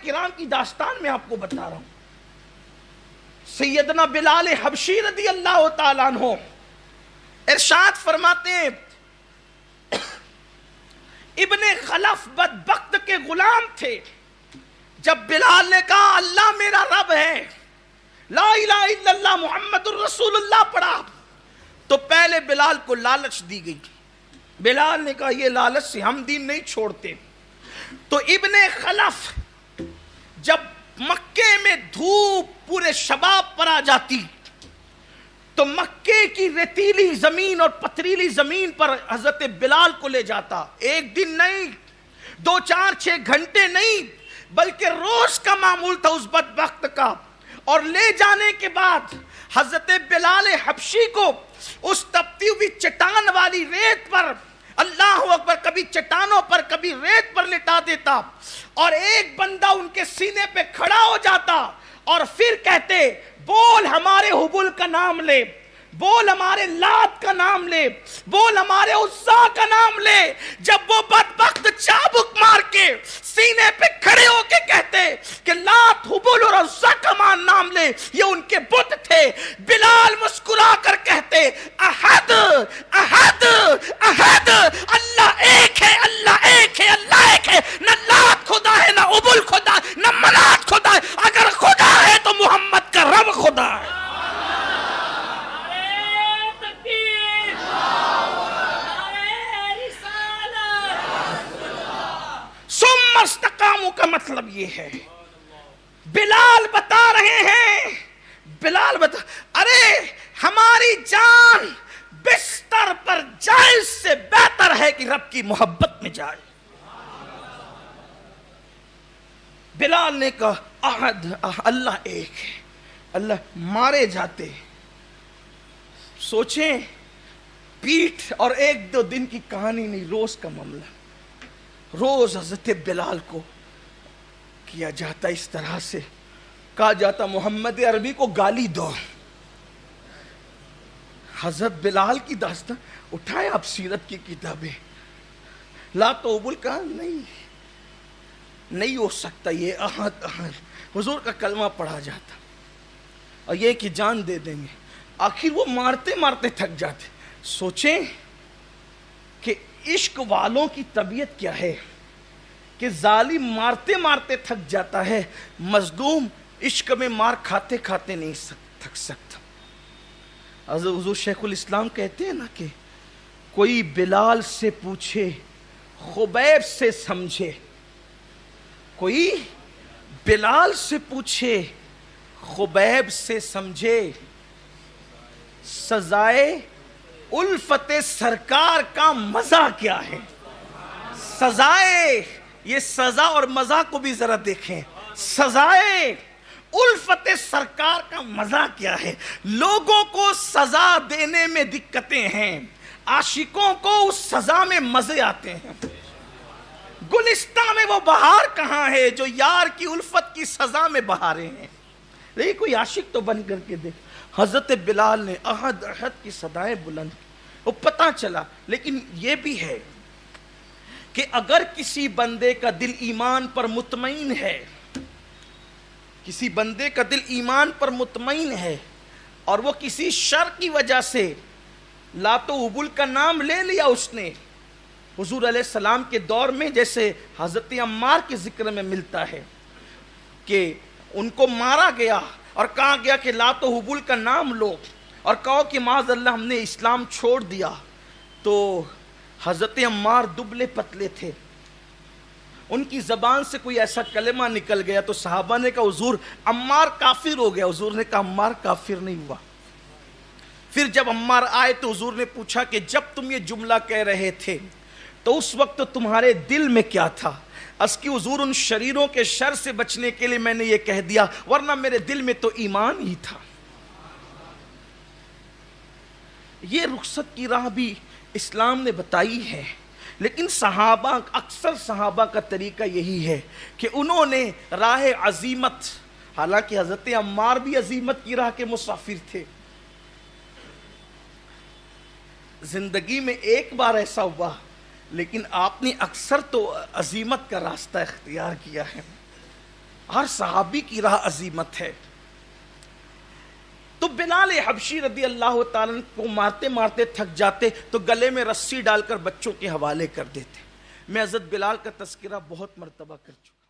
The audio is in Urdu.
کرام کی داستان میں آپ کو بتا رہا ہوں. سیدنا بلال حبشی رضی اللہ تعالیٰ عنہ ارشاد فرماتے ہیں ابن خلف بدبخت کے غلام تھے. جب بلال نے کہا اللہ میرا رب ہے، لا الہ الا اللہ محمد الرسول اللہ پڑھا، تو پہلے بلال کو لالچ دی گئی. بلال نے کہا یہ لالچ سے ہم دین نہیں چھوڑتے. تو ابن خلف جب مکے میں دھوپ پورے شباب پر آ جاتی تو مکے کی ریتیلی زمین اور پتریلی زمین پر حضرت بلال کو لے جاتا. ایک دن نہیں، 2 4 6 گھنٹے نہیں، بلکہ روز کا معمول تھا اس بدبخت کا. اور لے جانے کے بعد حضرت بلال حبشی کو اس تپتی ہوئی چٹان والی ریت پر، اللہ اکبر، کبھی چٹانوں پر کبھی ریت پر لٹا دیتا، اور ایک بندہ ان کے سینے پہ کھڑا ہو جاتا اور پھر کہتے بول ہمارے حبل کا نام لے، بول ہمارے لات کا نام لے، بول ہمارے عزا کا نام لے. جب وہ بدبخت چابک مار کے سینے پہ کھڑے ہو کے کہتے کہ لات حبل اور عزا کا نام لے، یہ ان کے بت تھے، بلال مسکرا کر کہتے احد احد احد، اللہ ایک ہے، اللہ ایک ہے، اللہ ایک ہے. نہ لات خدا ہے، نہ حبل خدا، نہ منات خدا ہے. اگر خدا ہے تو محمد کا رب خدا ہے. استقاموا کا مطلب یہ ہے. بلال بتا رہے ہیں، بلال بتا، ارے ہماری جان بستر پر جائے اس سے بہتر ہے کہ رب کی محبت میں جائے. بلال نے کہا احد، اللہ ایک ہے، اللہ. مارے جاتے. سوچیں پیٹھ اور 1-2 دن کی کہانی نہیں، روز کا معاملہ. روز حضرت بلال کو کیا جاتا اس طرح سے، کہا جاتا محمد عربی کو گالی دو. حضرت بلال کی داستان اٹھائے آپ سیرت کی کتابیں، لا توبل کا نہیں ہو سکتا یہ احد احد. حضور کا کلمہ پڑھا جاتا اور یہ کہ جان دے دیں گے. آخر وہ مارتے مارتے تھک جاتے. سوچیں کہ عشق والوں کی طبیعت کیا ہے کہ ظالم مارتے مارتے تھک جاتا ہے، مظلوم عشق میں مار کھاتے کھاتے نہیں تھک سکتا. حضور شیخ الاسلام کہتے ہیں نا کہ کوئی بلال سے پوچھے خبیب سے سمجھے، کوئی بلال سے پوچھے خبیب سے سمجھے، سزائے الفت سرکار کا مزہ کیا ہے. سزائے، یہ سزا اور مزہ کو بھی ذرا دیکھیں. سزائے الفت سرکار کا مزہ کیا ہے. لوگوں کو سزا دینے میں دقتیں ہیں، عاشقوں کو اس سزا میں مزے آتے ہیں. گلستان میں وہ بہار کہاں ہے جو یار کی الفت کی سزا میں بہارے ہیں. لیکن کوئی عاشق تو بن کر کے دیکھ. حضرت بلال نے احد احد کی صدائیں بلند کی، وہ پتہ چلا. لیکن یہ بھی ہے کہ اگر کسی بندے کا دل ایمان پر مطمئن ہے، کسی بندے کا دل ایمان پر مطمئن ہے اور وہ کسی شر کی وجہ سے لات و عبل کا نام لے لیا اس نے. حضور علیہ السلام کے دور میں جیسے حضرت عمار کے ذکر میں ملتا ہے کہ ان کو مارا گیا اور کہا گیا کہ لات و عبل کا نام لو، اور کہو کہ معاذ اللہ ہم نے اسلام چھوڑ دیا. تو حضرت عمار دبلے پتلے تھے، ان کی زبان سے کوئی ایسا کلمہ نکل گیا تو صحابہ نے کہا حضور عمار کافر ہو گیا. حضور نے کہا عمار کافر نہیں ہوا. پھر جب عمار آئے تو حضور نے پوچھا کہ جب تم یہ جملہ کہہ رہے تھے تو اس وقت تمہارے دل میں کیا تھا؟ اس کی حضور ان شریروں کے شر سے بچنے کے لیے میں نے یہ کہہ دیا، ورنہ میرے دل میں تو ایمان ہی تھا. یہ رخصت کی راہ بھی اسلام نے بتائی ہے، لیکن صحابہ، اکثر صحابہ کا طریقہ یہی ہے کہ انہوں نے راہ عزیمت، حالانکہ حضرت عمار بھی عزیمت کی راہ کے مسافر تھے. زندگی میں ایک بار ایسا ہوا، لیکن آپ نے اکثر تو عزیمت کا راستہ اختیار کیا ہے. ہر صحابی کی راہ عظیمت ہے. تو بلال حبشی رضی اللہ تعالیٰ کو مارتے مارتے تھک جاتے تو گلے میں رسی ڈال کر بچوں کے حوالے کر دیتے. میں حضرت بلال کا تذکرہ بہت مرتبہ کر چکا.